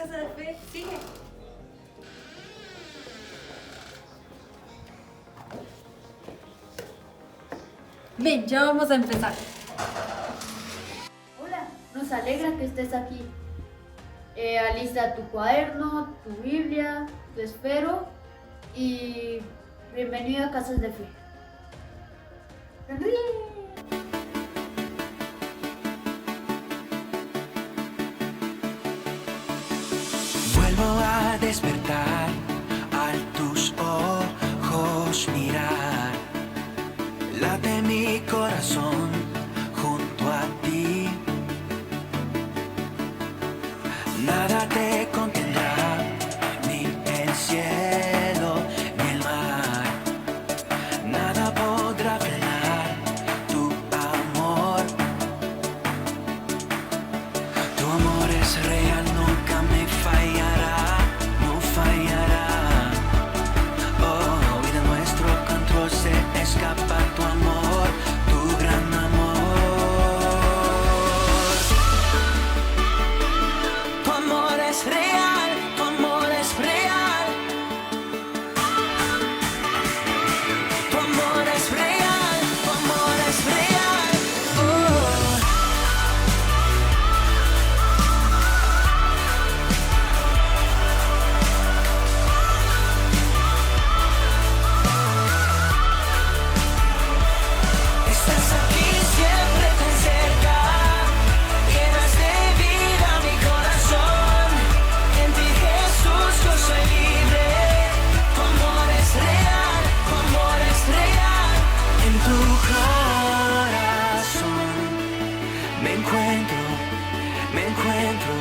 Casa de Fe, sigue. Ven, ya vamos a empezar. Hola, nos alegra que estés aquí. Alista tu cuaderno, tu Biblia, tu esfero y bienvenido a Casas de Fe. Vuelvo a despertar, al tus ojos mirar, late mi corazón junto a ti. Nada te contendrá, ni el cielo, ni el mar. Nada podrá frenar tu amor. Tu amor es real, nunca me fallará, no fallará. Oh, y de nuestro control se escapa tu amor, tu gran amor. Tu amor es real, tu amor es real. Tu amor es real, tu amor es real. Oh. Estás aquí siempre tan cerca, llenas de vida mi corazón. En ti Jesús yo soy libre. Tu amor es real, tu amor es real. En tu corazón me encuentro,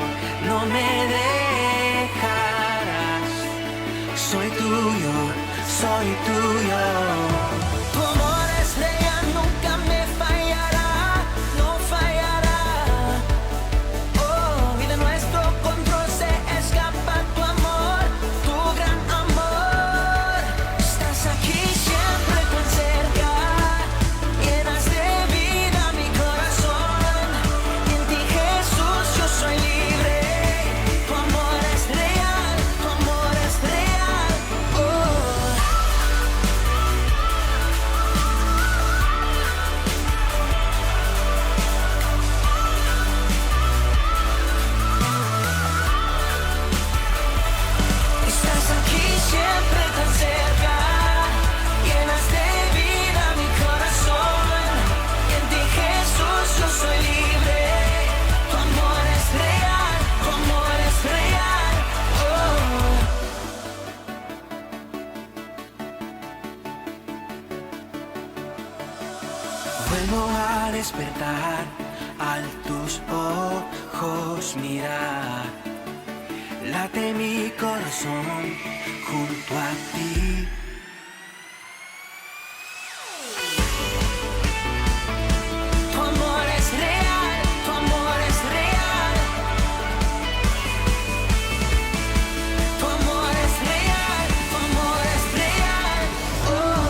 no me dejarás. Soy tuyo, soy tuyo. Tu amor es real, nunca me fallará, no fallará. Oh, y de nuestro control se escapa tu amor, tu gran amor. Estás aquí siempre tan cerca, llenas de vida mi corazón. En ti Jesús yo soy libre. Tu amor es real, tu amor es real. Oh. Estás aquí siempre tan cerca, llenas de vida mi corazón. En ti Jesús yo soy libre. Tu amor es real, tu amor es real. Oh. Vuelvo a despertar, al tus ojos mirar, late mi corazón junto a ti. Tu amor es real, tu amor es real. Tu amor es real, tu amor es real. Oh.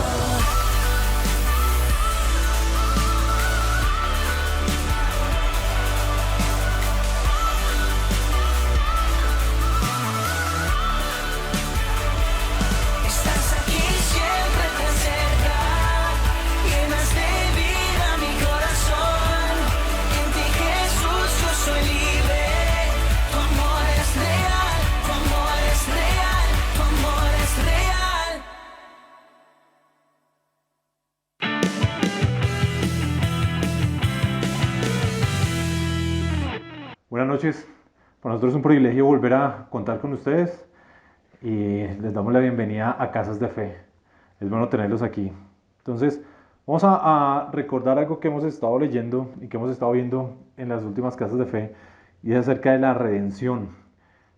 Estás aquí siempre tan cerca, llenas de vida mi corazón. En ti Jesús yo soy libre. Tu amor es real, tu amor es real, tu amor es real. Buenas noches, para nosotros es un privilegio volver a contar con ustedes y les damos la bienvenida a Casas de Fe. Es bueno tenerlos aquí. Entonces, vamos a recordar algo que hemos estado leyendo y que hemos estado viendo en las últimas Casas de Fe, y es acerca de la redención,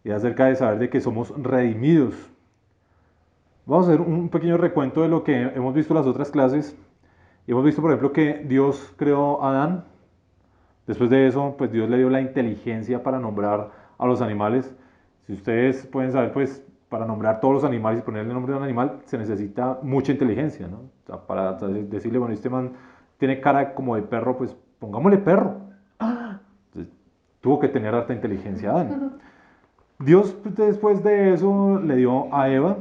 y es acerca de saber de que somos redimidos. Vamos a hacer un pequeño recuento de lo que hemos visto en las otras clases. Y hemos visto, por ejemplo, que Dios creó a Adán. Después de eso, pues Dios le dio la inteligencia para nombrar a los animales. Si ustedes pueden saber, pues para nombrar todos los animales y ponerle el nombre de un animal, se necesita mucha inteligencia, ¿no? O sea, para decirle, bueno, este man tiene cara como de perro, pues pongámosle perro. Entonces, tuvo que tener harta inteligencia Adán. Dios después de eso le dio a Eva.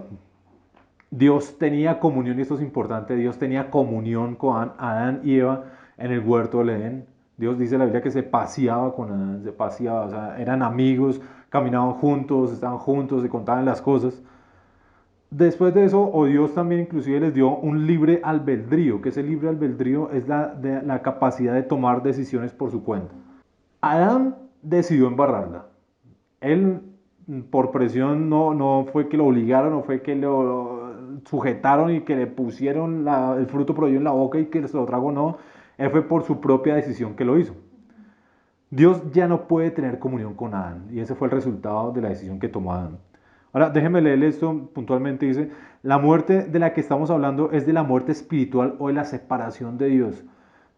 Dios tenía comunión, y esto es importante, Dios tenía comunión con Adán y Eva en el huerto del Edén. Dios dice en la Biblia que se paseaba con Adán, se paseaba, o sea, eran amigos, caminaban juntos, estaban juntos, se contaban las cosas. Después de eso, o Dios también inclusive les dio un libre albedrío, que ese libre albedrío es la capacidad de tomar decisiones por su cuenta. Adán decidió embarrarla. Él, por presión, no fue que lo obligaron, no fue que lo sujetaron y que le pusieron el fruto prohibido en la boca y que se lo tragó, no. Él fue por su propia decisión que lo hizo. Dios ya no puede tener comunión con Adán, y ese fue el resultado de la decisión que tomó Adán. Ahora, déjenme leer esto puntualmente. Dice, la muerte de la que estamos hablando es de la muerte espiritual o de la separación de Dios.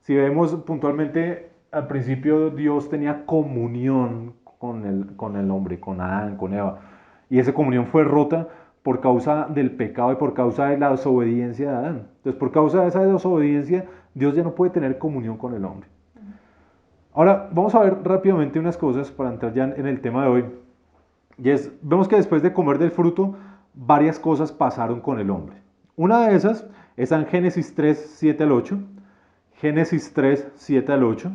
Si vemos puntualmente, al principio Dios tenía comunión con el hombre, con Adán, con Eva. Y esa comunión fue rota por causa del pecado y por causa de la desobediencia de Adán. Entonces, por causa de esa desobediencia, Dios ya no puede tener comunión con el hombre. Ahora, vamos a ver rápidamente unas cosas para entrar ya en el tema de hoy. Y vemos que después de comer del fruto, varias cosas pasaron con el hombre. Una de esas está en Génesis 3, 7 al 8. Génesis 3, 7 al 8.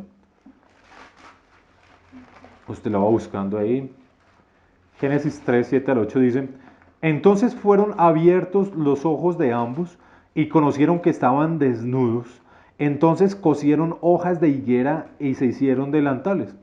Usted la va buscando ahí. Génesis 3, 7 al 8 dice, entonces fueron abiertos los ojos de ambos y conocieron que estaban desnudos. Entonces cosieron hojas de higuera y se hicieron delantales.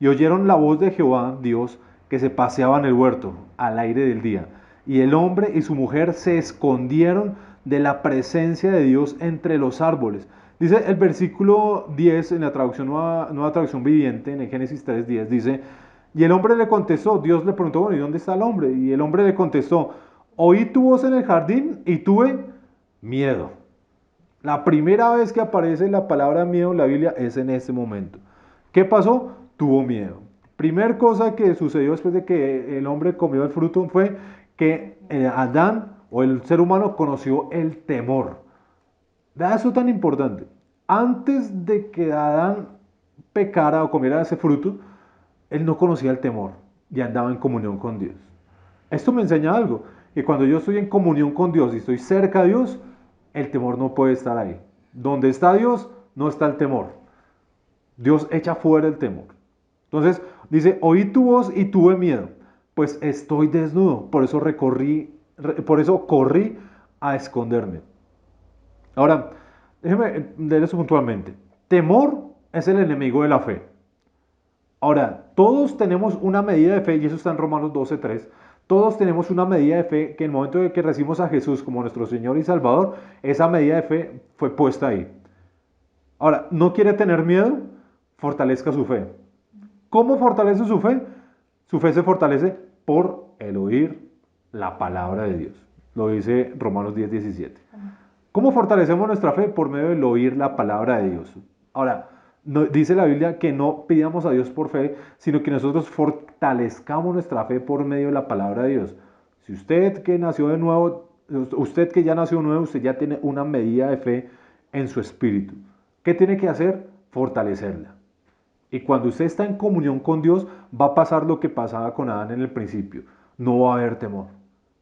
Y oyeron la voz de Jehová, Dios, que se paseaba en el huerto al aire del día. Y el hombre y su mujer se escondieron de la presencia de Dios entre los árboles. Dice el versículo 10 en la traducción nueva traducción viviente, en el Génesis 3:10, dice, y el hombre le contestó, Dios le preguntó, bueno, ¿y dónde está el hombre? Y el hombre le contestó, oí tu voz en el jardín y tuve miedo. La primera vez que aparece la palabra miedo en la Biblia es en este momento. ¿Qué pasó? Tuvo miedo. Primer cosa que sucedió después de que el hombre comió el fruto fue que Adán o el ser humano conoció el temor. Vea eso tan importante. Antes de que Adán pecara o comiera ese fruto, él no conocía el temor y andaba en comunión con Dios. Esto me enseña algo, que cuando yo estoy en comunión con Dios y estoy cerca de Dios, el temor no puede estar ahí. Donde está Dios, no está el temor. Dios echa fuera el temor. Entonces, dice, oí tu voz y tuve miedo, pues estoy desnudo, por eso corrí a esconderme. Ahora, déjeme leer eso puntualmente. Temor es el enemigo de la fe. Ahora, todos tenemos una medida de fe, y eso está en Romanos 12:3. Todos tenemos una medida de fe que en el momento de que recibimos a Jesús como nuestro Señor y Salvador, esa medida de fe fue puesta ahí. Ahora, ¿no quiere tener miedo? Fortalezca su fe. ¿Cómo fortalece su fe? Su fe se fortalece por el oír la palabra de Dios. Lo dice Romanos 10:17. ¿Cómo fortalecemos nuestra fe? Por medio del oír la palabra de Dios. Ahora, dice la Biblia que no pidamos a Dios por fe, sino que nosotros fortalezcamos nuestra fe por medio de la palabra de Dios. Si usted que nació de nuevo, usted que ya nació nuevo, usted ya tiene una medida de fe en su espíritu. ¿Qué tiene que hacer? Fortalecerla. Y cuando usted está en comunión con Dios, va a pasar lo que pasaba con Adán en el principio. No va a haber temor,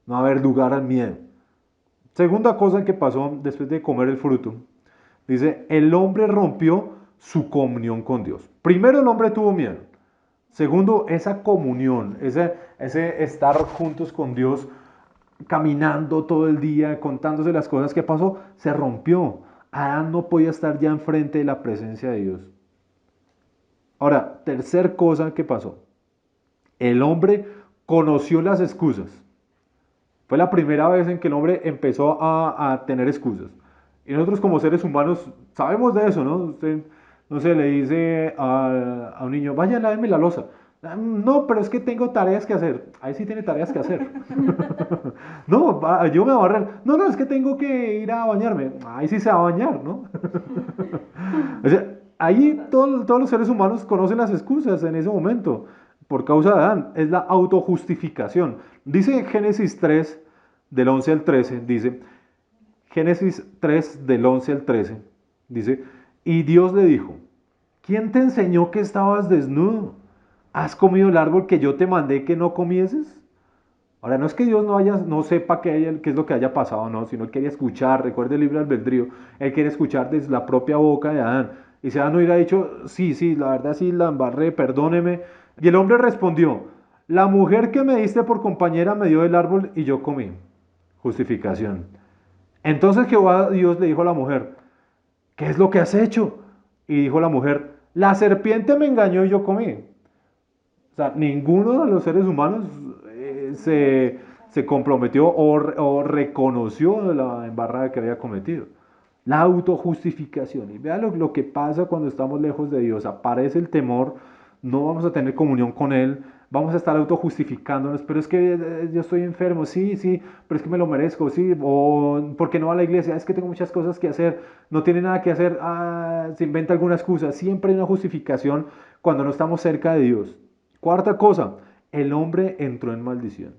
no va a haber lugar al miedo. Segunda cosa que pasó después de comer el fruto, dice, el hombre rompió su comunión con Dios. Primero el hombre tuvo miedo. Segundo, esa comunión, ese estar juntos con Dios, caminando todo el día, contándose las cosas que pasó, se rompió. Adán no podía estar ya enfrente de la presencia de Dios. Ahora, tercer cosa que pasó. El hombre conoció las excusas. Fue la primera vez en que el hombre empezó a tener excusas. Y nosotros como seres humanos sabemos de eso, ¿no? Usted, no sé, le dice a un niño, vaya, láveme la loza. No, pero es que tengo tareas que hacer. Ahí sí tiene tareas que hacer. No, yo me voy a barrer. No, es que tengo que ir a bañarme. Ahí sí se va a bañar, ¿no? O sea, ahí todos los seres humanos conocen las excusas en ese momento, por causa de Adán. Es la autojustificación. Dice Génesis 3, del 11 al 13, dice, Génesis 3, del 11 al 13, dice, y Dios le dijo, ¿quién te enseñó que estabas desnudo? ¿has comido el árbol que yo te mandé que no comieses? Ahora, no es que Dios no sepa qué es lo que haya pasado, no, sino él quería escuchar, recuerde el libre albedrío, él quería escuchar desde la propia boca de Adán. Y si Adán hubiera dicho, sí, la verdad sí la embarré, perdóneme. Y el hombre respondió, la mujer que me diste por compañera me dio del árbol y yo comí. Justificación. Entonces Jehová Dios le dijo a la mujer, ¿qué es lo que has hecho? Y dijo la mujer, la serpiente me engañó y yo comí. O sea, ninguno de los seres humanos se comprometió o reconoció la embarrada que había cometido. La autojustificación. Y vean lo que pasa cuando estamos lejos de Dios. Aparece el temor, no vamos a tener comunión con Él, vamos a estar autojustificándonos, pero es que yo estoy enfermo, sí, pero es que me lo merezco, sí, o porque no va a la iglesia, es que tengo muchas cosas que hacer, no tiene nada que hacer, se inventa alguna excusa. Siempre hay una justificación cuando no estamos cerca de Dios. Cuarta cosa, el hombre entró en maldición.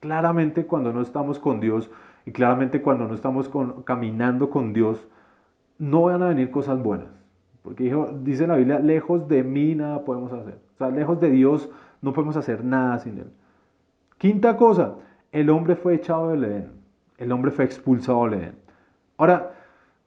Claramente cuando no estamos con Dios y claramente cuando no estamos caminando con Dios, no van a venir cosas buenas. Porque dice la Biblia, lejos de mí nada podemos hacer. O sea, lejos de Dios no podemos hacer nada sin Él. Quinta cosa, el hombre fue echado del Edén. El hombre fue expulsado del Edén. Ahora,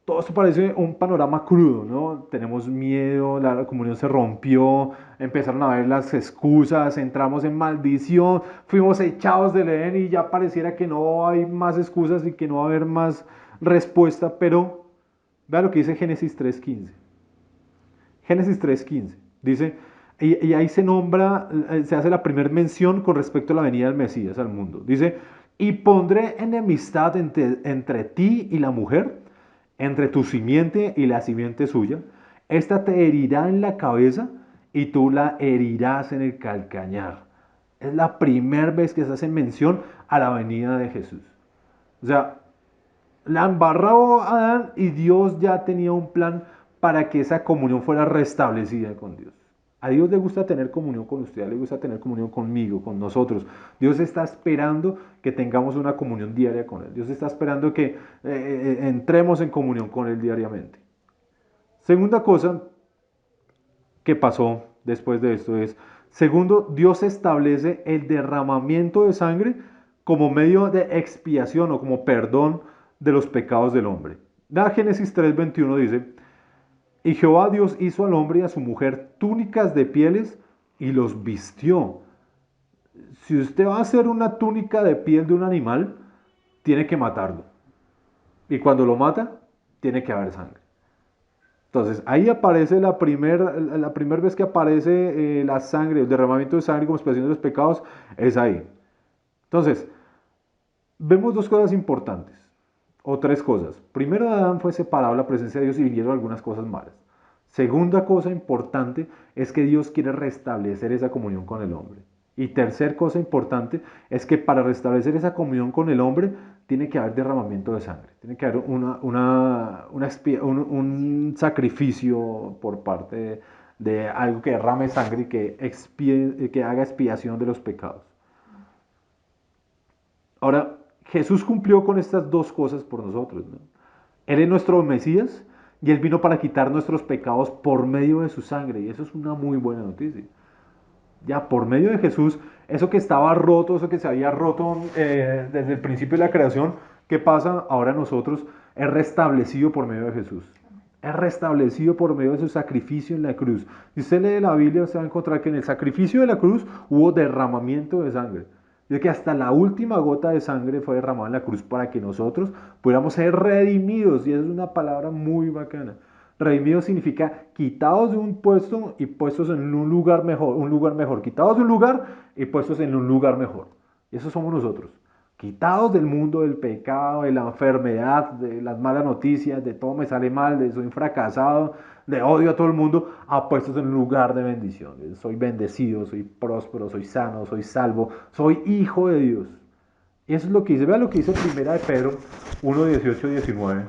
todo esto parece un panorama crudo, ¿no? Tenemos miedo, la comunión se rompió, empezaron a ver las excusas, entramos en maldición, fuimos echados del Edén y ya pareciera que no hay más excusas y que no va a haber más respuesta, pero vea lo que dice Génesis 3:15. Génesis 3:15 dice, y ahí se hace la primera mención con respecto a la venida del Mesías al mundo. Dice, y pondré enemistad entre ti y la mujer, entre tu simiente y la simiente suya. Esta te herirá en la cabeza y tú la herirás en el calcañar. Es la primera vez que se hace mención a la venida de Jesús. O sea, la embarró Adán y Dios ya tenía un plan para que esa comunión fuera restablecida con Dios. A Dios le gusta tener comunión con usted, a Dios le gusta tener comunión conmigo, con nosotros. Dios está esperando que tengamos una comunión diaria con Él. Dios está esperando que entremos en comunión con Él diariamente. Segunda cosa que pasó después de esto es, segundo, Dios establece el derramamiento de sangre como medio de expiación o como perdón de los pecados del hombre. La Génesis 3:21 dice, y Jehová Dios hizo al hombre y a su mujer túnicas de pieles y los vistió. Si usted va a hacer una túnica de piel de un animal, tiene que matarlo. Y cuando lo mata, tiene que haber sangre. Entonces, ahí aparece la primera vez que aparece la sangre, el derramamiento de sangre como expiación de los pecados, es ahí. Entonces, vemos dos cosas importantes. O tres cosas. Primero, Adán fue separado de la presencia de Dios y vinieron algunas cosas malas. Segunda cosa importante es que Dios quiere restablecer esa comunión con el hombre. Y tercer cosa importante es que para restablecer esa comunión con el hombre tiene que haber derramamiento de sangre. Tiene que haber un sacrificio por parte de algo que derrame sangre y que haga expiación de los pecados. Ahora, Jesús cumplió con estas dos cosas por nosotros, ¿no? Él es nuestro Mesías y Él vino para quitar nuestros pecados por medio de su sangre. Y eso es una muy buena noticia. Ya por medio de Jesús, eso que estaba roto, eso que se había roto desde el principio de la creación, ¿qué pasa? Ahora nosotros es restablecido por medio de Jesús. Es restablecido por medio de su sacrificio en la cruz. Si usted lee la Biblia, usted va a encontrar que en el sacrificio de la cruz hubo derramamiento de sangre. Dice que hasta la última gota de sangre fue derramada en la cruz para que nosotros pudiéramos ser redimidos. Y esa es una palabra muy bacana. Redimidos significa quitados de un puesto y puestos en un lugar mejor. Quitados de un lugar y puestos en un lugar mejor. Y eso somos nosotros. Quitados del mundo, del pecado, de la enfermedad, de las malas noticias, de todo me sale mal, de soy un fracasado, de odio a todo el mundo, a puestos en un lugar de bendición. Soy bendecido, soy próspero, soy sano, soy salvo, soy hijo de Dios. Y eso es lo que dice. Vea lo que dice Primera de Pedro 1, 18, 19.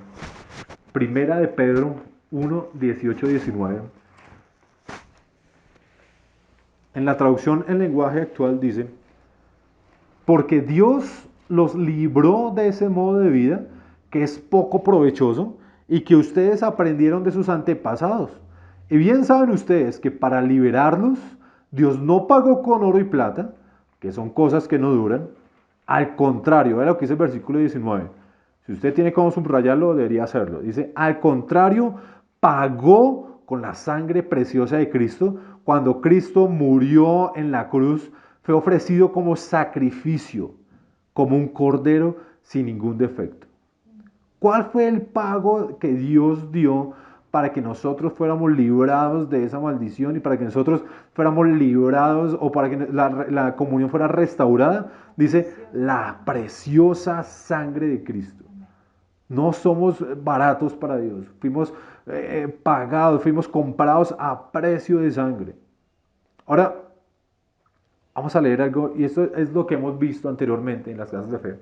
Primera de Pedro 1, 18, 19. En la traducción en lenguaje actual dice, porque Dios los libró de ese modo de vida que es poco provechoso y que ustedes aprendieron de sus antepasados. Y bien saben ustedes que para liberarlos, Dios no pagó con oro y plata, que son cosas que no duran. Al contrario, vea lo que dice el versículo 19. Si usted tiene como subrayarlo, debería hacerlo. Dice, al contrario, pagó con la sangre preciosa de Cristo. Cuando Cristo murió en la cruz, fue ofrecido como sacrificio, como un cordero sin ningún defecto. ¿Cuál fue el pago que Dios dio para que nosotros fuéramos librados de esa maldición y para que nosotros fuéramos librados o para que la comunión fuera restaurada? Dice, la preciosa sangre de Cristo. No somos baratos para Dios. Fuimos pagados, fuimos comprados a precio de sangre. Ahora, vamos a leer algo, y esto es lo que hemos visto anteriormente en las clases de fe.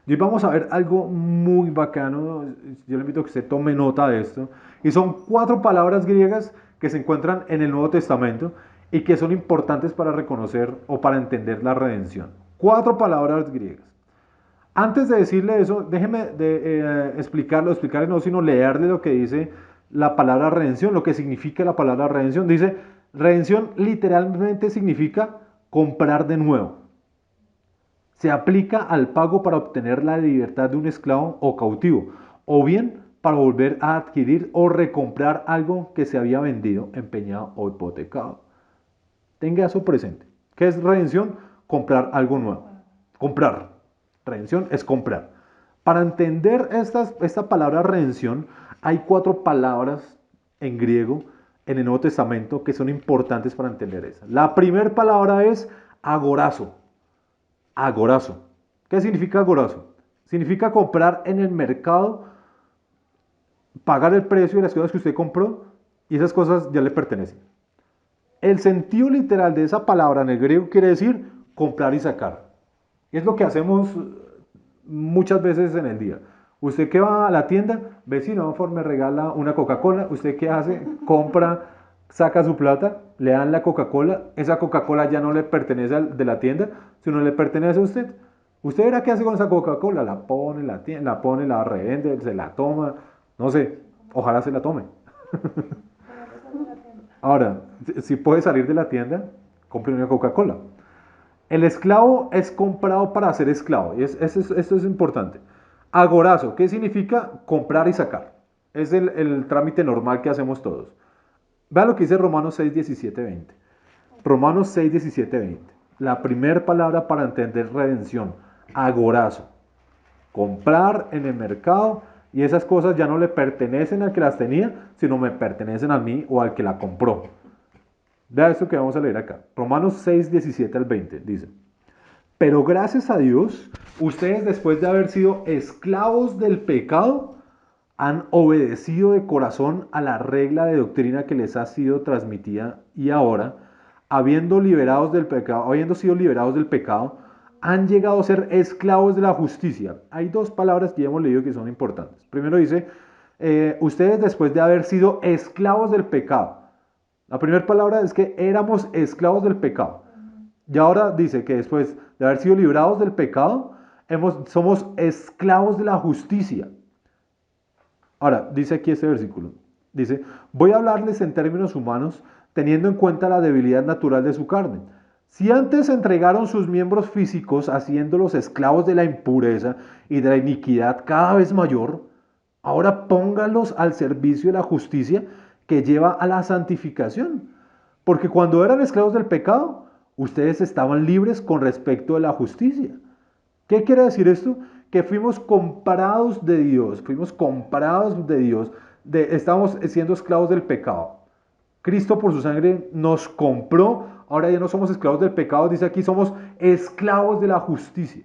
Y hoy vamos a ver algo muy bacano. Yo le invito a que usted tome nota de esto. Y son 4 palabras griegas que se encuentran en el Nuevo Testamento y que son importantes para reconocer o para entender la redención. 4 palabras griegas. Antes de decirle eso, déjeme explicarle no, sino leerle lo que dice la palabra redención, lo que significa la palabra redención. Dice, redención literalmente significa comprar de nuevo. Se aplica al pago para obtener la libertad de un esclavo o cautivo, o bien para volver a adquirir o recomprar algo que se había vendido, empeñado o hipotecado. Tenga eso presente. ¿Qué es redención? Comprar algo nuevo. Comprar. Redención es comprar. Para entender esta palabra redención, hay 4 palabras en griego en el Nuevo Testamento que son importantes para entender eso. La primera palabra es agorazo. Agorazo. ¿Qué significa agorazo? Significa comprar en el mercado, pagar el precio de las cosas que usted compró y esas cosas ya le pertenecen. El sentido literal de esa palabra en el griego quiere decir comprar y sacar. Y es lo que hacemos muchas veces en el día. Usted que va a la tienda, vecino, por favor, me regala una Coca-Cola. ¿Usted qué hace? Compra, saca su plata, le dan la Coca-Cola. Esa Coca-Cola ya no le pertenece al de la tienda, sino le pertenece a usted. ¿Usted verá qué hace con esa Coca-Cola? La pone, la revende, se la toma. No sé, ojalá se la tome. Ahora, si puede salir de la tienda, compre una Coca-Cola. El esclavo es comprado para ser esclavo. Y esto es importante. Agorazo, ¿qué significa? Comprar y sacar. Es el trámite normal que hacemos todos. Vea lo que dice Romanos 6, 17, 20. Romanos 6, 17, 20. La primera palabra para entender redención. Agorazo. Comprar en el mercado y esas cosas ya no le pertenecen al que las tenía, sino me pertenecen a mí o al que la compró. Vea esto que vamos a leer acá. Romanos 6, 17 al 20 dice: pero gracias a Dios, ustedes después de haber sido esclavos del pecado, han obedecido de corazón a la regla de doctrina que les ha sido transmitida y ahora, habiendo sido liberados del pecado, han llegado a ser esclavos de la justicia. Hay 2 palabras que ya hemos leído que son importantes. Primero dice, ustedes después de haber sido esclavos del pecado. La primera palabra es que éramos esclavos del pecado. Y ahora dice que después de haber sido librados del pecado, somos esclavos de la justicia. Ahora, dice aquí este versículo. Dice, voy a hablarles en términos humanos, teniendo en cuenta la debilidad natural de su carne. Si antes entregaron sus miembros físicos haciéndolos esclavos de la impureza y de la iniquidad cada vez mayor, ahora pónganlos al servicio de la justicia que lleva a la santificación. Porque cuando eran esclavos del pecado, ustedes estaban libres con respecto a la justicia. ¿Qué quiere decir esto? Que fuimos comprados de Dios, estamos siendo esclavos del pecado. Cristo por su sangre nos compró, ahora ya no somos esclavos del pecado, dice aquí somos esclavos de la justicia.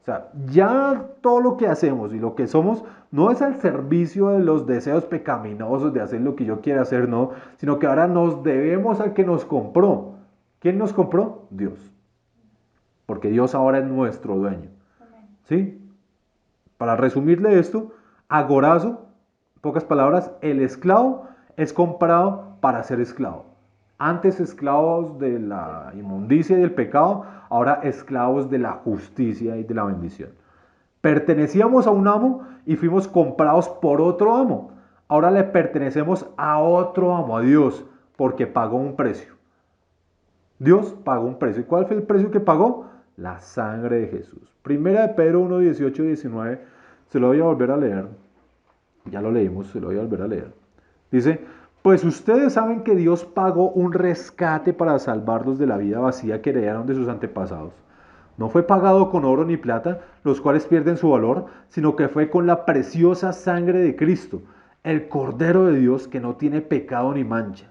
O sea, ya todo lo que hacemos y lo que somos no es al servicio de los deseos pecaminosos de hacer lo que yo quiera hacer, no, sino que ahora nos debemos al que nos compró. ¿Quién nos compró? Dios. Porque Dios ahora es nuestro dueño. ¿Sí? Para resumirle esto, agorazo, en pocas palabras, el esclavo es comprado para ser esclavo. Antes esclavos de la inmundicia y del pecado, ahora esclavos de la justicia y de la bendición. Pertenecíamos a un amo y fuimos comprados por otro amo. ahora le pertenecemos a otro amo, a Dios, porque pagó un precio. Dios pagó un precio. ¿Y cuál fue el precio que pagó? La sangre de Jesús. Primera de Pedro 1, 18 y 19. Se lo voy a volver a leer. Ya lo leímos, se lo voy a volver a leer. Dice, pues ustedes saben que Dios pagó un rescate para salvarlos de la vida vacía que heredaron de sus antepasados. No fue pagado con oro ni plata, los cuales pierden su valor, sino que fue con la preciosa sangre de Cristo, el Cordero de Dios que no tiene pecado ni mancha.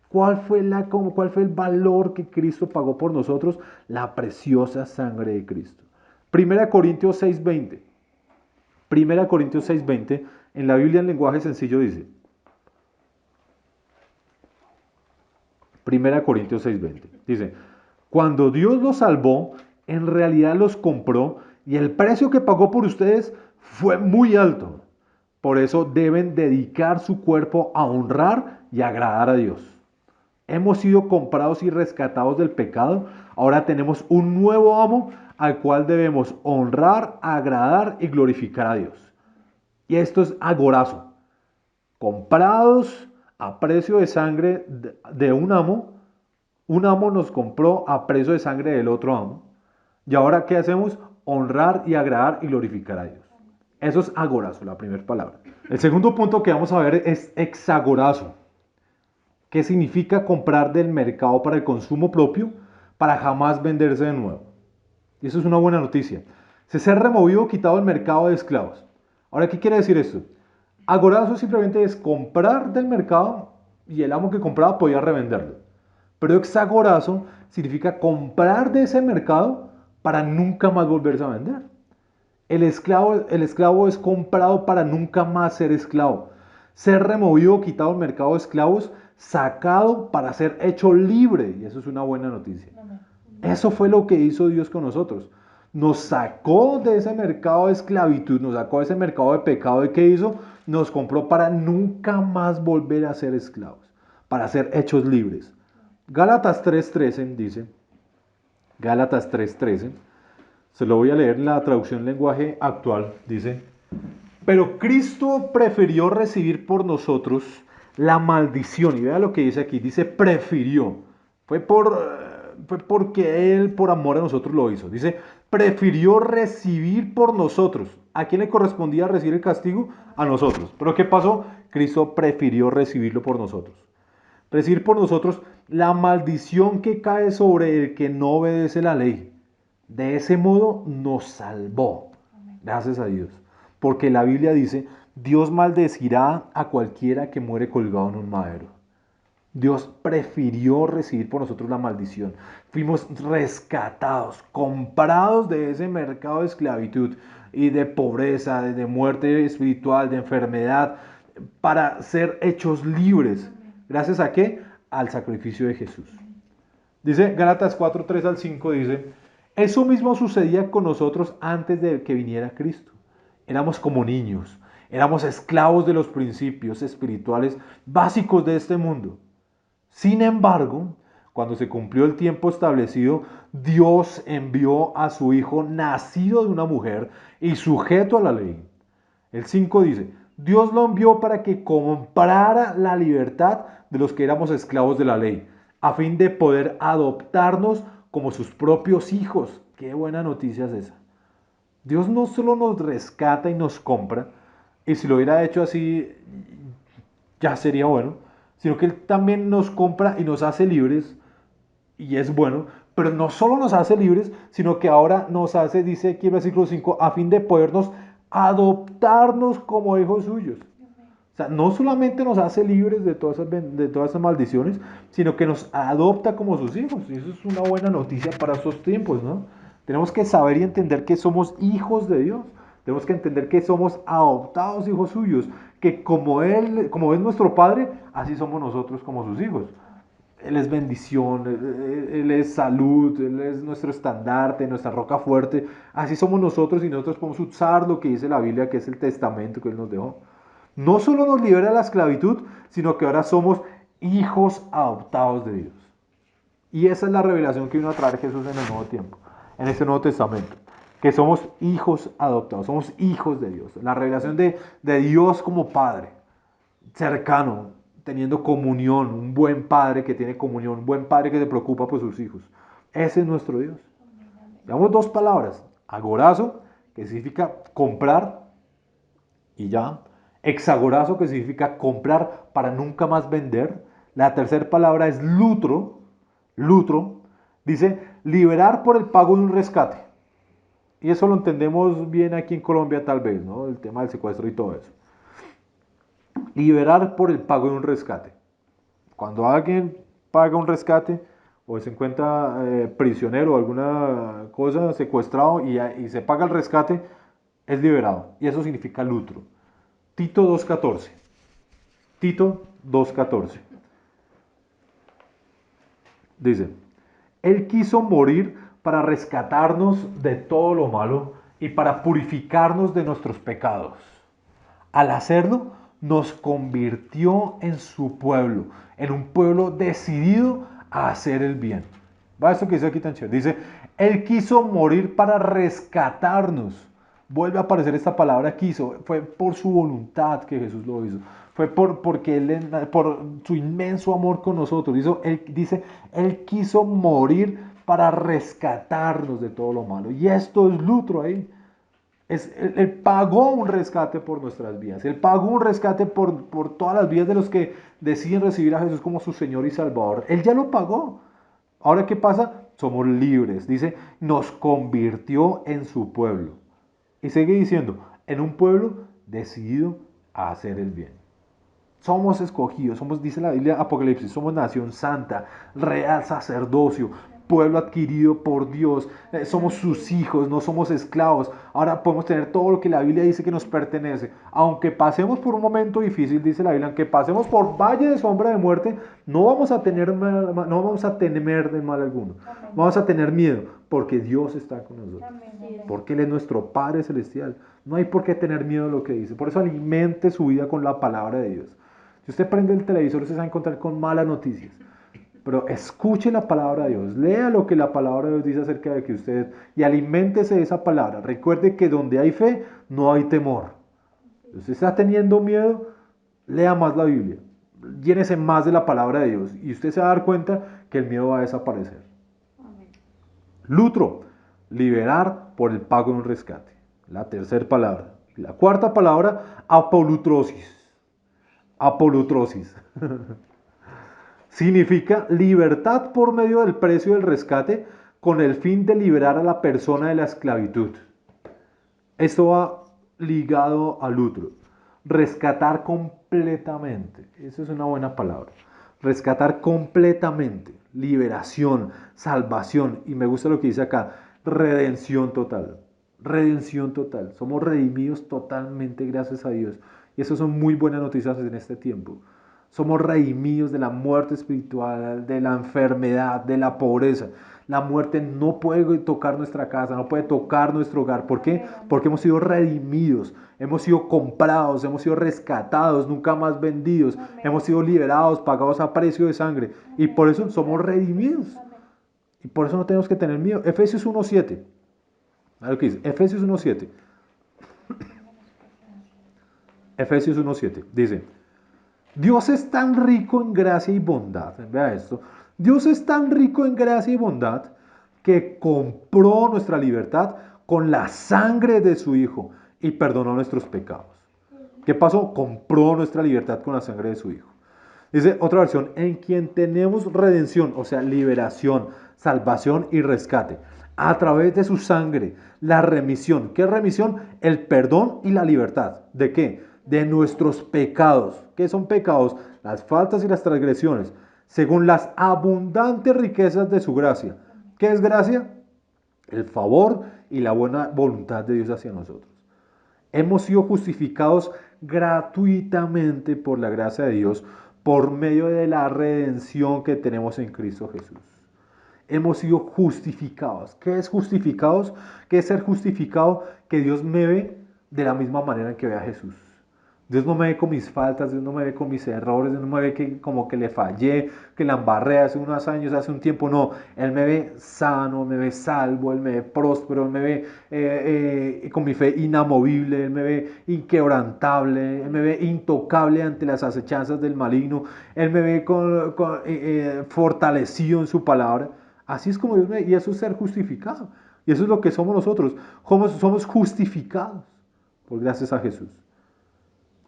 ¿Cuál fue el valor que Cristo pagó por nosotros? La preciosa sangre de Cristo. 1 Corintios 6:20. 1 Corintios 6:20, en la Biblia en lenguaje sencillo dice, 1 Corintios 6:20, dice, cuando Dios los salvó, en realidad los compró y el precio que pagó por ustedes fue muy alto. Por eso deben dedicar su cuerpo a honrar y agradar a Dios. Hemos sido comprados y rescatados del pecado. Ahora tenemos un nuevo amo al cual debemos honrar, agradar y glorificar a Dios. Y esto es agorazo. Comprados a precio de sangre de un amo nos compró a precio de sangre del otro amo. Y ahora, ¿qué hacemos? Honrar y agradar y glorificar a Dios. Eso es agorazo, la primera palabra. El segundo punto que vamos a ver es exagorazo, que significa comprar del mercado para el consumo propio, para jamás venderse de nuevo. Y eso es una buena noticia. Se ha removido o quitado el mercado de esclavos. Ahora, ¿qué quiere decir esto? Agorazo simplemente es comprar del mercado y el amo que compraba podía revenderlo. Pero exagorazo significa comprar de ese mercado para nunca más volverse a vender. El esclavo es comprado para nunca más ser esclavo. Ser removido o quitado del mercado de esclavos, sacado para ser hecho libre. Y eso es una buena noticia. Eso fue lo que hizo Dios con nosotros. Nos sacó de ese mercado de esclavitud, nos sacó de ese mercado de pecado. ¿Y qué hizo? Nos compró para nunca más volver a ser esclavos, para ser hechos libres. Gálatas 3:13 dice, Gálatas 3:13, se lo voy a leer en la traducción lenguaje actual, dice, pero Cristo prefirió recibir por nosotros la maldición. Y vea lo que dice aquí, dice prefirió. Fue porque Él por amor a nosotros lo hizo. Dice, prefirió recibir por nosotros. ¿A quién le correspondía recibir el castigo? A nosotros. ¿Pero qué pasó? Cristo prefirió recibirlo por nosotros. Recibir por nosotros la maldición que cae sobre el que no obedece la ley. De ese modo nos salvó. Gracias a Dios. Porque la Biblia dice, Dios maldecirá a cualquiera que muere colgado en un madero. Dios prefirió recibir por nosotros la maldición. Fuimos rescatados, comprados de ese mercado de esclavitud y de pobreza, de muerte espiritual, de enfermedad, para ser hechos libres. ¿Gracias a qué? Al sacrificio de Jesús. Dice Gálatas 4:3-5, dice, eso mismo sucedía con nosotros antes de que viniera Cristo. Éramos como niños, éramos esclavos de los principios espirituales básicos de este mundo. Sin embargo, cuando se cumplió el tiempo establecido, Dios envió a su Hijo nacido de una mujer y sujeto a la ley. El 5 dice, Dios lo envió para que comprara la libertad de los que éramos esclavos de la ley, a fin de poder adoptarnos como sus propios hijos. Qué buena noticia es esa. Dios no solo nos rescata y nos compra, y si lo hubiera hecho así, ya sería bueno, sino que Él también nos compra y nos hace libres, y es bueno, pero no solo nos hace libres, sino que ahora nos hace, dice aquí el versículo 5, a fin de podernos adoptarnos como hijos suyos. O sea, no solamente nos hace libres de todas esas maldiciones, sino que nos adopta como sus hijos. Y eso es una buena noticia para estos tiempos, ¿no? Tenemos que saber y entender que somos hijos de Dios. Tenemos que entender que somos adoptados hijos suyos, que como es nuestro Padre, así somos nosotros como sus hijos. Él es bendición, Él es salud, Él es nuestro estandarte, nuestra roca fuerte. Así somos nosotros y nosotros podemos usar lo que dice la Biblia, que es el testamento que Él nos dejó. No solo nos libera de la esclavitud, sino que ahora somos hijos adoptados de Dios. Y esa es la revelación que vino a traer Jesús en el Nuevo Tiempo, en este Nuevo Testamento. Que somos hijos adoptados, somos hijos de Dios. La revelación de Dios como Padre. cercano, teniendo comunión, un buen padre que tiene comunión, un buen padre que se preocupa por sus hijos. Ese es nuestro Dios. Veamos dos palabras. Agorazo, que significa comprar y ya. Hexagorazo, que significa comprar para nunca más vender. La tercera palabra es lutro. Lutro dice liberar por el pago de un rescate. Y eso lo entendemos bien aquí en Colombia tal vez, ¿no? El tema del secuestro y todo eso. Liberar por el pago de un rescate. Cuando alguien paga un rescate o se encuentra prisionero o alguna cosa secuestrado y se paga el rescate, es liberado. Y eso significa lutro. Tito 2.14. Tito 2.14. Dice, Él quiso morir para rescatarnos de todo lo malo y para purificarnos de nuestros pecados. Al hacerlo, nos convirtió en su pueblo, en un pueblo decidido a hacer el bien. Va esto que dice aquí tan chévere. Dice, Él quiso morir para rescatarnos. Vuelve a aparecer esta palabra quiso. Fue por su voluntad que Jesús lo hizo. Fue porque por su inmenso amor con nosotros. Dice, Él quiso morir para rescatarnos de todo lo malo. Y esto es lutro ahí. Él pagó un rescate por nuestras vidas. Él pagó un rescate por todas las vidas de los que deciden recibir a Jesús como su Señor y Salvador. Él ya lo pagó. Ahora, ¿qué pasa? Somos libres. Dice, nos convirtió en su pueblo. Y sigue diciendo, en un pueblo decidido a hacer el bien. Somos escogidos, dice la Biblia Apocalipsis, somos nación santa, real sacerdocio, pueblo adquirido por Dios, somos sus hijos, no somos esclavos. Ahora podemos tener todo lo que la Biblia dice que nos pertenece. Aunque pasemos por un momento difícil, dice la Biblia, aunque pasemos por valle de sombra de muerte, no vamos a temer de mal alguno. Amén. Vamos a tener miedo, porque Dios está con nosotros. Amén. Porque Él es nuestro Padre Celestial. No hay por qué tener miedo de lo que dice. Por eso alimente su vida con la palabra de Dios. Si usted prende el televisor, usted se va a encontrar con malas noticias. Pero escuche la palabra de Dios, lea lo que la palabra de Dios dice acerca de que usted, y aliméntese de esa palabra. Recuerde que donde hay fe, no hay temor. Si usted está teniendo miedo, lea más la Biblia, llénese más de la palabra de Dios, y usted se va a dar cuenta que el miedo va a desaparecer. Amén. Lutro, liberar por el pago de un rescate. La tercera palabra. La cuarta palabra, apolutrosis. Apolutrosis. Significa libertad por medio del precio del rescate con el fin de liberar a la persona de la esclavitud. Esto va ligado al lutro. Rescatar completamente. Eso es una buena palabra. Rescatar completamente. Liberación, salvación. Y me gusta lo que dice acá. Redención total. Redención total. Somos redimidos totalmente gracias a Dios. Y eso son muy buenas noticias en este tiempo. Somos redimidos de la muerte espiritual, de la enfermedad, de la pobreza. La muerte no puede tocar nuestra casa, no puede tocar nuestro hogar. ¿Por qué? Porque hemos sido redimidos, hemos sido comprados, hemos sido rescatados, nunca más vendidos. Amén. Hemos sido liberados, pagados a precio de sangre. Y por eso somos redimidos. Amén. Y por eso no tenemos que tener miedo. Efesios 1.7. A ver lo que dice. Efesios 1.7. Efesios 1.7. Dice, Dios es tan rico en gracia y bondad. Vea esto. Dios es tan rico en gracia y bondad que compró nuestra libertad con la sangre de su Hijo y perdonó nuestros pecados. ¿Qué pasó? Compró nuestra libertad con la sangre de su Hijo. Dice otra versión, en quien tenemos redención, o sea, liberación, salvación y rescate, a través de su sangre, la remisión. ¿Qué es remisión? El perdón y la libertad. ¿De qué? De nuestros pecados. ¿Qué son pecados? Las faltas y las transgresiones, según las abundantes riquezas de su gracia. ¿Qué es gracia? El favor y la buena voluntad de Dios hacia nosotros. Hemos sido justificados gratuitamente por la gracia de Dios, por medio de la redención que tenemos en Cristo Jesús. Hemos sido justificados. ¿Qué es justificados? ¿Qué es ser justificado? Que Dios me ve de la misma manera en que ve a Jesús. Dios no me ve con mis faltas, Dios no me ve con mis errores, Dios no me ve que, como que le fallé, que la embarré hace unos años, hace un tiempo. No, Él me ve sano, me ve salvo, Él me ve próspero, Él me ve con mi fe inamovible, Él me ve inquebrantable, Él me ve intocable ante las acechanzas del maligno, Él me ve fortalecido en su palabra. Así es como Dios me ve, y eso es ser justificado. Y eso es lo que somos nosotros. Somos justificados por gracias a Jesús.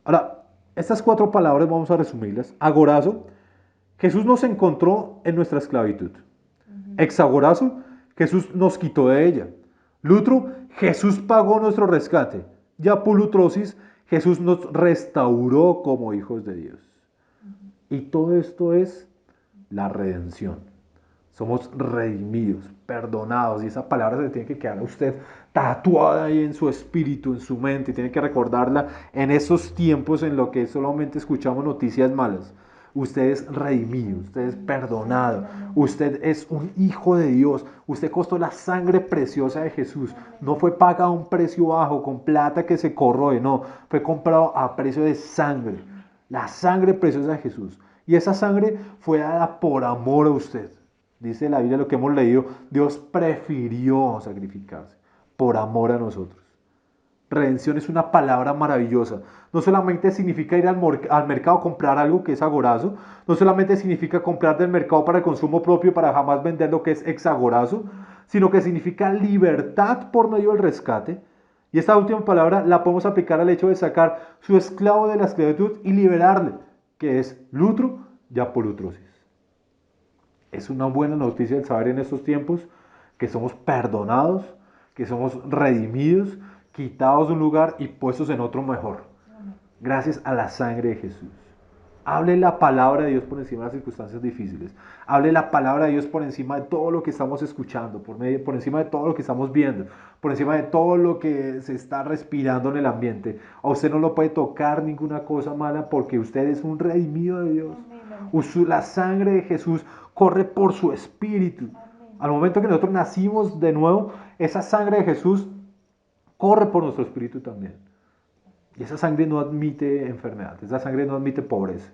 Ahora, estas 4 palabras vamos a resumirlas. Agorazo, Jesús nos encontró en nuestra esclavitud. Exagorazo, Jesús nos quitó de ella. Lutro, Jesús pagó nuestro rescate. Y apolutrosis, Jesús nos restauró como hijos de Dios. Y todo esto es la redención. Somos redimidos, perdonados, y esa palabra se tiene que quedar a usted tatuada ahí en su espíritu, en su mente, y tiene que recordarla en esos tiempos en los que solamente escuchamos noticias malas. Usted es redimido, usted es perdonado, usted es un hijo de Dios, usted costó la sangre preciosa de Jesús, no fue pagado a un precio bajo, con plata que se corroe, no, fue comprado a precio de sangre, la sangre preciosa de Jesús, y esa sangre fue dada por amor a usted. Dice la Biblia, lo que hemos leído, Dios prefirió sacrificarse por amor a nosotros. Redención es una palabra maravillosa. No solamente significa ir al mercado a comprar algo que es agorazo, no solamente significa comprar del mercado para el consumo propio para jamás vender lo que es exagorazo, sino que significa libertad por medio del rescate. Y esta última palabra la podemos aplicar al hecho de sacar su esclavo de la esclavitud y liberarle, que es lutro y apolutrosis. Es una buena noticia el saber en estos tiempos que somos perdonados, que somos redimidos, quitados de un lugar y puestos en otro mejor. Gracias a la sangre de Jesús. Hable la palabra de Dios por encima de las circunstancias difíciles. Hable la palabra de Dios por encima de todo lo que estamos escuchando, por encima de todo lo que estamos viendo, por encima de todo lo que se está respirando en el ambiente. A usted no lo puede tocar ninguna cosa mala porque usted es un redimido de Dios. La sangre de Jesús corre por su espíritu. Al momento que nosotros nacimos de nuevo, esa sangre de Jesús corre por nuestro espíritu también. Y esa sangre no admite enfermedad, esa sangre no admite pobreza.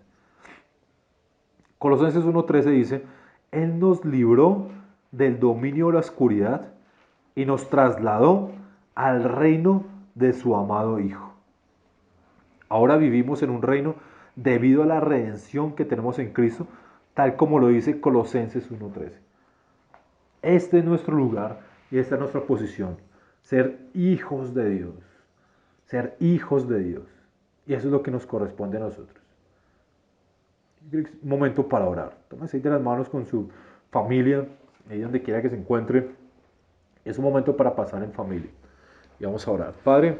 Colosenses 1:13 dice, Él nos libró del dominio de la oscuridad y nos trasladó al reino de su amado Hijo. Ahora vivimos en un reino debido a la redención que tenemos en Cristo, tal como lo dice Colosenses 1:13. Este es nuestro lugar y esta es nuestra posición, ser hijos de Dios. Ser hijos de Dios. Y eso es lo que nos corresponde a nosotros. Un momento para orar. Tómese de las manos con su familia, ahí donde quiera que se encuentre. Es un momento para pasar en familia. Y vamos a orar. Padre,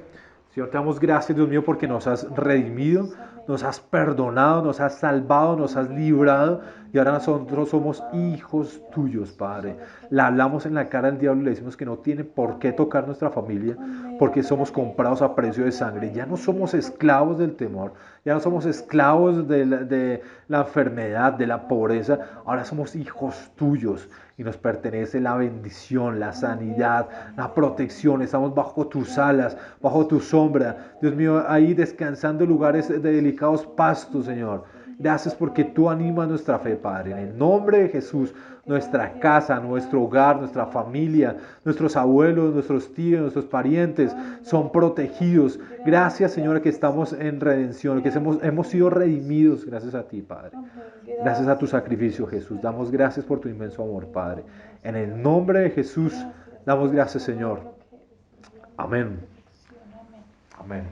Señor, te damos gracias, Dios mío, porque nos has redimido, nos has perdonado, nos has salvado, nos has librado. Y ahora nosotros somos hijos tuyos, Padre. Le hablamos en la cara al diablo y le decimos que no tiene por qué tocar nuestra familia, porque somos comprados a precio de sangre. Ya no somos esclavos del temor, ya no somos esclavos de la enfermedad, de la pobreza. Ahora somos hijos tuyos y nos pertenece la bendición, la sanidad, la protección. Estamos bajo tus alas, bajo tu sombra. Dios mío, ahí descansando en lugares de delicados pastos, Señor. Gracias porque tú animas nuestra fe, Padre. En el nombre de Jesús, nuestra casa, nuestro hogar, nuestra familia, nuestros abuelos, nuestros tíos, nuestros parientes son protegidos. Gracias, Señor, que estamos en redención, que hemos sido redimidos gracias a ti, Padre. Gracias a tu sacrificio, Jesús. Damos gracias por tu inmenso amor, Padre. En el nombre de Jesús, damos gracias, Señor. Amén. Amén.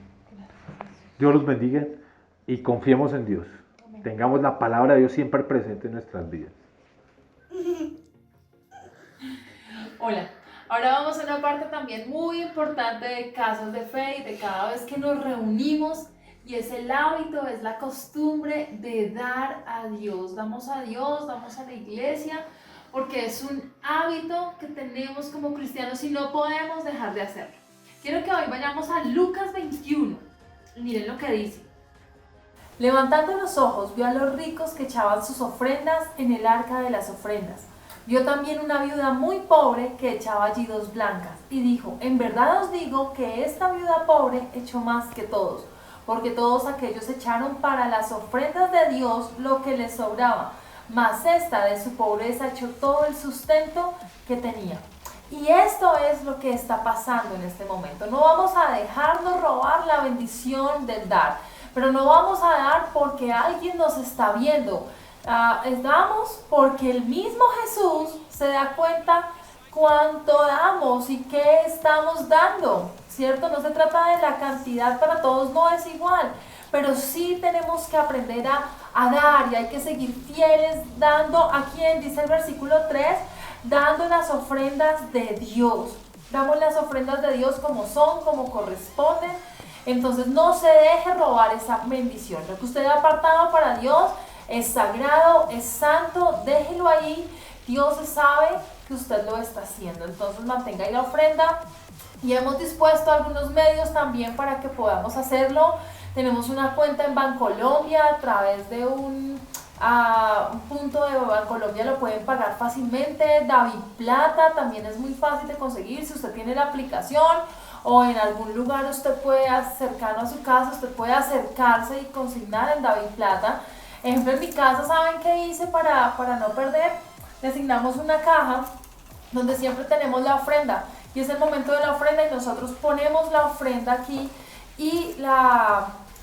Dios los bendiga y confiemos en Dios. Tengamos la palabra de Dios siempre presente en nuestras vidas. Hola, ahora vamos a una parte también muy importante de Casas de Fe y de cada vez que nos reunimos, y es el hábito, es la costumbre de dar a Dios. Damos a Dios, damos a la iglesia, porque es un hábito que tenemos como cristianos y no podemos dejar de hacerlo. Quiero que hoy vayamos a Lucas 21 y miren lo que dice. Levantando los ojos, vio a los ricos que echaban sus ofrendas en el arca de las ofrendas. Vio también una viuda muy pobre que echaba allí 2 blancas, y dijo, en verdad os digo que esta viuda pobre echó más que todos, porque todos aquellos echaron para las ofrendas de Dios lo que les sobraba, mas esta de su pobreza echó todo el sustento que tenía. Y esto es lo que está pasando en este momento. No vamos a dejarnos robar la bendición del dar, pero no vamos a dar porque alguien nos está viendo. Damos porque el mismo Jesús se da cuenta cuánto damos y qué estamos dando, ¿cierto? No se trata de la cantidad, para todos no es igual, pero sí tenemos que aprender a dar, y hay que seguir fieles dando. ¿A quién? Dice el versículo 3, dando las ofrendas de Dios. Damos las ofrendas de Dios como son, como corresponden. Entonces no se deje robar esa bendición. Lo que usted ha apartado para Dios es sagrado, es santo, déjelo ahí. Dios sabe que usted lo está haciendo. Entonces mantenga ahí la ofrenda, y hemos dispuesto algunos medios también para que podamos hacerlo. Tenemos una cuenta en Bancolombia, a través de un punto de Bancolombia lo pueden pagar fácilmente. DaviPlata también es muy fácil de conseguir. Si usted tiene la aplicación o en algún lugar usted puede, cercano a su casa, usted puede acercarse y consignar en DaviPlata. Ejemplo, en mi casa, ¿saben qué hice para no perder? Designamos una caja donde siempre tenemos la ofrenda, y es el momento de la ofrenda y nosotros ponemos la ofrenda aquí, y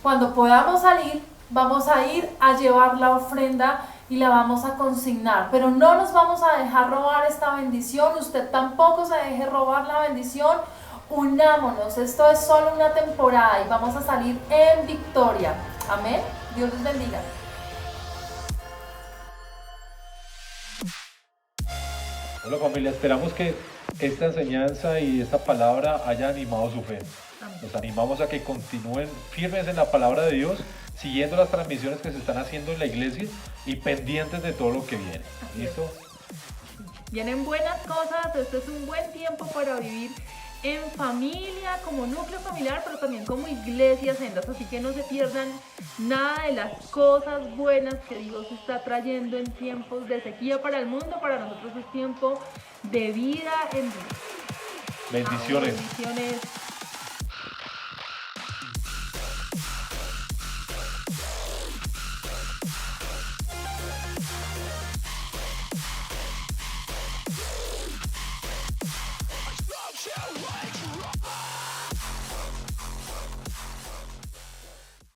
cuando podamos salir vamos a ir a llevar la ofrenda y la vamos a consignar, pero no nos vamos a dejar robar esta bendición. Usted tampoco se deje robar la bendición. Unámonos, esto es solo una temporada y vamos a salir en victoria. Amén. Dios les bendiga. Hola familia, esperamos que esta enseñanza y esta palabra haya animado su fe. Los animamos a que continúen firmes en la palabra de Dios, siguiendo las transmisiones que se están haciendo en la iglesia y pendientes de todo lo que viene. ¿Listo? Vienen buenas cosas, este es un buen tiempo para vivir en familia, como núcleo familiar, pero también como iglesia sendas, así que no se pierdan nada de las cosas buenas que Dios está trayendo en tiempos de sequía para el mundo. Para nosotros es tiempo de vida en Dios. Bendiciones. Bendiciones.